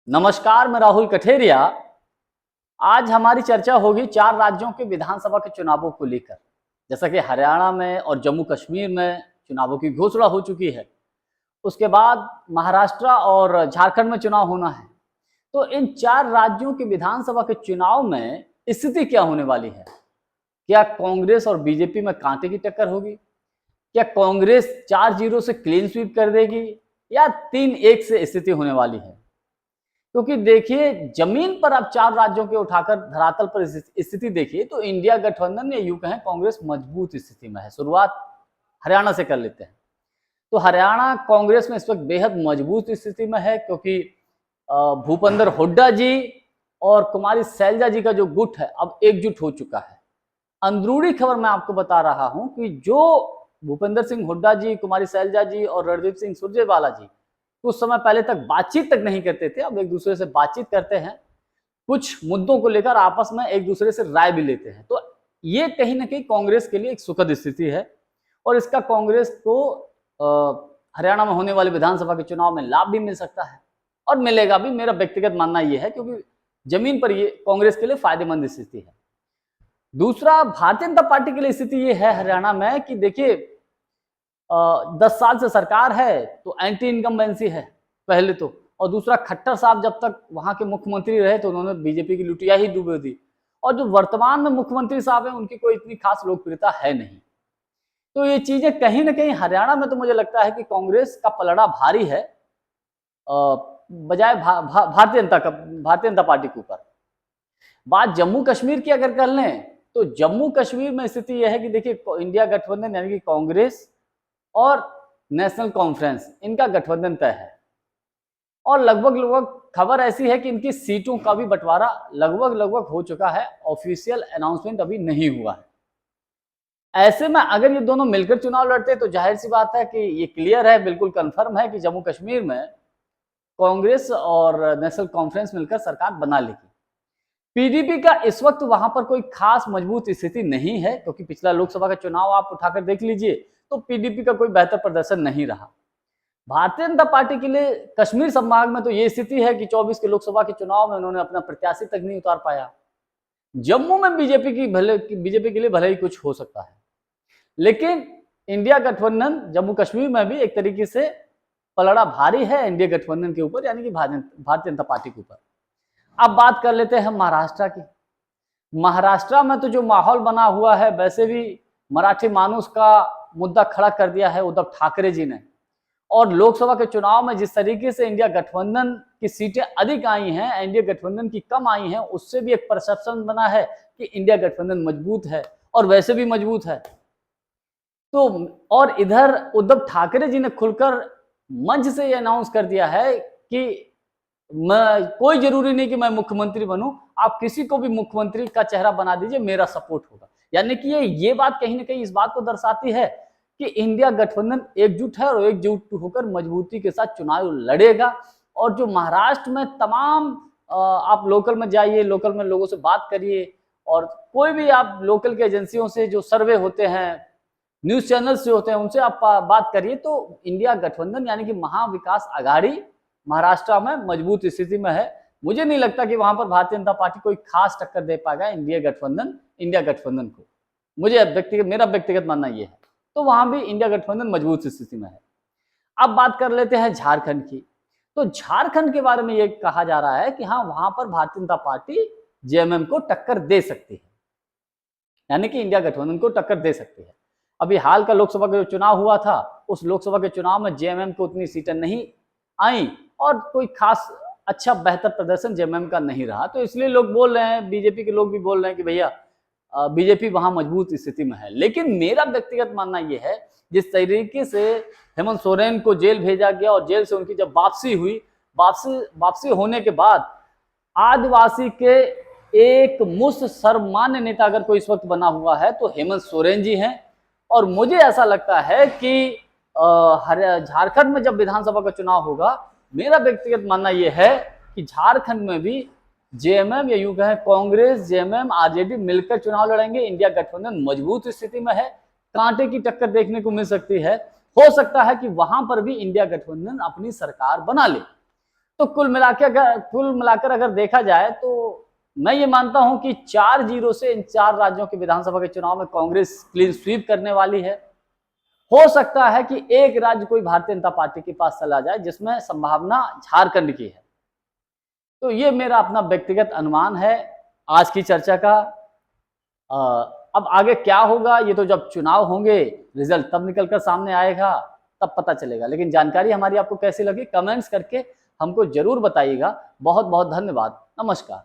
नमस्कार, मैं राहुल कठेरिया। आज हमारी चर्चा होगी 4 राज्यों के विधानसभा के चुनावों को लेकर। जैसा कि हरियाणा में और जम्मू कश्मीर में चुनावों की घोषणा हो चुकी है, उसके बाद महाराष्ट्र और झारखंड में चुनाव होना है। तो इन 4 राज्यों के विधानसभा के चुनाव में स्थिति क्या होने वाली है? क्या कांग्रेस और बीजेपी में कांटे की टक्कर होगी? क्या कांग्रेस 4-0 से क्लीन स्वीप कर देगी या 3-1 से स्थिति होने वाली है? क्योंकि देखिए, जमीन पर आप 4 राज्यों के उठाकर धरातल पर स्थिति देखिए तो इंडिया गठबंधन या यूं कहें कांग्रेस मजबूत स्थिति में है। शुरुआत हरियाणा से कर लेते हैं। तो हरियाणा कांग्रेस में इस वक्त बेहद मजबूत स्थिति में है, क्योंकि भूपेंद्र हुड्डा जी और कुमारी शैलजा जी का जो गुट है अब एकजुट हो चुका है। अंदरूनी खबर मैं आपको बता रहा हूं कि जो भूपेंद्र सिंह हुड्डा जी, कुमारी शैलजा जी और रणदीप सिंह सुरजेवाला जी कुछ समय पहले तक बातचीत तक नहीं करते थे, अब एक दूसरे से बातचीत करते हैं। कुछ मुद्दों को लेकर आपस में एक दूसरे से राय भी लेते हैं। तो ये कहीं ना कहीं कांग्रेस के लिए एक सुखद स्थिति है और इसका कांग्रेस को हरियाणा में होने वाले विधानसभा के चुनाव में लाभ भी मिल सकता है और मिलेगा भी। मेरा व्यक्तिगत मानना यह है, क्योंकि जमीन पर ये कांग्रेस के लिए फायदेमंद स्थिति है। दूसरा, भारतीय जनता पार्टी के लिए स्थिति ये है हरियाणा में कि देखिए, 10 साल से सरकार है तो एंटी इनकम्बेंसी है पहले तो, और दूसरा, खट्टर साहब जब तक वहां के मुख्यमंत्री रहे तो उन्होंने बीजेपी की लुटिया ही डूबे दी, और जो वर्तमान में मुख्यमंत्री साहब हैं उनकी कोई इतनी खास लोकप्रियता है नहीं। तो ये चीजें कहीं ना कहीं हरियाणा में तो मुझे लगता है कि कांग्रेस का पलड़ा भारी है बजाय भारतीय जनता पार्टी के ऊपर। बात जम्मू कश्मीर की अगर कर लें तो जम्मू कश्मीर में स्थिति यह है कि देखिए, इंडिया गठबंधन यानी कि कांग्रेस और नेशनल कॉन्फ्रेंस, इनका गठबंधन तय है और लगभग खबर ऐसी है कि इनकी सीटों का भी बंटवारा लगभग हो चुका है। ऑफिशियल अनाउंसमेंट अभी नहीं हुआ है। ऐसे में अगर ये दोनों मिलकर चुनाव लड़ते तो जाहिर सी बात है कि ये क्लियर है, बिल्कुल कंफर्म है कि जम्मू कश्मीर में कांग्रेस और नेशनल कॉन्फ्रेंस मिलकर सरकार बना लेगी। पीडीपी का इस वक्त वहां पर कोई खास मजबूत स्थिति नहीं है, क्योंकि पिछला लोकसभा का चुनाव आप उठाकर देख लीजिए तो पीडीपी का कोई बेहतर प्रदर्शन नहीं रहा। भारतीय जनता पार्टी के लिए कश्मीर संभाग में तो ये स्थिति है कि 24 के लोकसभा के चुनाव में उन्होंने अपना प्रत्याशी तक नहीं उतार पाया। जम्मू में बीजेपी के लिए भले ही कुछ हो सकता है, लेकिन इंडिया गठबंधन जम्मू कश्मीर में भी एक तरीके से पलड़ा भारी है इंडिया गठबंधन के ऊपर, यानी कि भारतीय जनता पार्टी के ऊपर। अब बात कर लेते हैं महाराष्ट्र की। महाराष्ट्र में तो जो माहौल बना हुआ है, वैसे भी मराठी मानुस का मुद्दा खड़ा कर दिया है उद्धव ठाकरे जी ने, और लोकसभा के चुनाव में जिस तरीके से इंडिया गठबंधन की सीटें अधिक आई हैं, इंडिया गठबंधन की कम आई हैं, उससे भी एक परसेप्शन बना है कि इंडिया गठबंधन मजबूत है और वैसे भी मजबूत है। तो और इधर उद्धव ठाकरे जी ने खुलकर मंच से ये अनाउंस कर दिया है कि कोई जरूरी नहीं कि मैं मुख्यमंत्री बनूं, आप किसी को भी मुख्यमंत्री का चेहरा बना दीजिए, मेरा सपोर्ट होगा। यानी कि ये बात कहीं ना कहीं इस बात को दर्शाती है कि इंडिया गठबंधन एकजुट है और एकजुट होकर मजबूती के साथ चुनाव लड़ेगा। और जो महाराष्ट्र में तमाम आप लोकल में जाइए, लोकल में लोगों से बात करिए, और कोई भी आप लोकल के एजेंसियों से जो सर्वे होते हैं, न्यूज चैनल से होते हैं, उनसे आप बात करिए तो इंडिया गठबंधन यानी कि महाविकास आघाड़ी महाराष्ट्र में मजबूत स्थिति में है। मुझे नहीं लगता कि वहां पर भारतीय जनता पार्टी कोई खास टक्कर दे पाएगा इंडिया गठबंधन को। मेरा व्यक्तिगत मानना यह है। तो वहां भी इंडिया गठबंधन मजबूत स्थिति में है। अब बात कर लेते हैं झारखंड की। तो झारखंड के बारे में यह कहा जा रहा है कि हाँ, वहां पर भारतीय जनता पार्टी जेएमएम को टक्कर दे सकती है, यानी कि इंडिया गठबंधन को टक्कर दे सकती है। अभी हाल का लोकसभा का जो चुनाव हुआ था, उस लोकसभा के चुनाव में जेएमएम को उतनी सीटें नहीं आई और कोई खास अच्छा बेहतर प्रदर्शन जेएमएम का नहीं रहा। तो इसलिए लोग बोल रहे हैं, बीजेपी के लोग भी बोल रहे हैं कि भैया बीजेपी वहां मजबूत स्थिति में है। लेकिन मेरा व्यक्तिगत मानना यह है, जिस तरीके से हेमंत सोरेन को जेल भेजा गया और जेल से उनकी जब वापसी हुई, वापसी होने के बाद आदिवासी के एक मुस्त सर्वमान्य नेता अगर कोई इस वक्त बना हुआ है तो हेमंत सोरेन जी हैं। और मुझे ऐसा लगता है कि झारखंड में जब विधानसभा का चुनाव होगा, मेरा व्यक्तिगत मानना यह है कि झारखंड में भी जेएमएम या यूं कहें कांग्रेस, जेएमएम, आरजेडी मिलकर चुनाव लड़ेंगे। इंडिया गठबंधन मजबूत स्थिति में है, कांटे की टक्कर देखने को मिल सकती है। हो सकता है कि वहां पर भी इंडिया गठबंधन अपनी सरकार बना ले। तो कुल मिलाकर अगर देखा जाए तो मैं ये मानता हूं कि 4-0 से इन 4 राज्यों के विधानसभा के चुनाव में कांग्रेस क्लीन स्वीप करने वाली है। हो सकता है कि एक राज्य कोई भारतीय जनता पार्टी के पास चला जाए, जिसमें संभावना झारखंड की है। तो ये मेरा अपना व्यक्तिगत अनुमान है आज की चर्चा का। अब आगे क्या होगा ये तो जब चुनाव होंगे, रिजल्ट तब निकलकर सामने आएगा, तब पता चलेगा। लेकिन जानकारी हमारी आपको कैसी लगी कमेंट्स करके हमको जरूर बताइएगा। बहुत बहुत धन्यवाद। नमस्कार।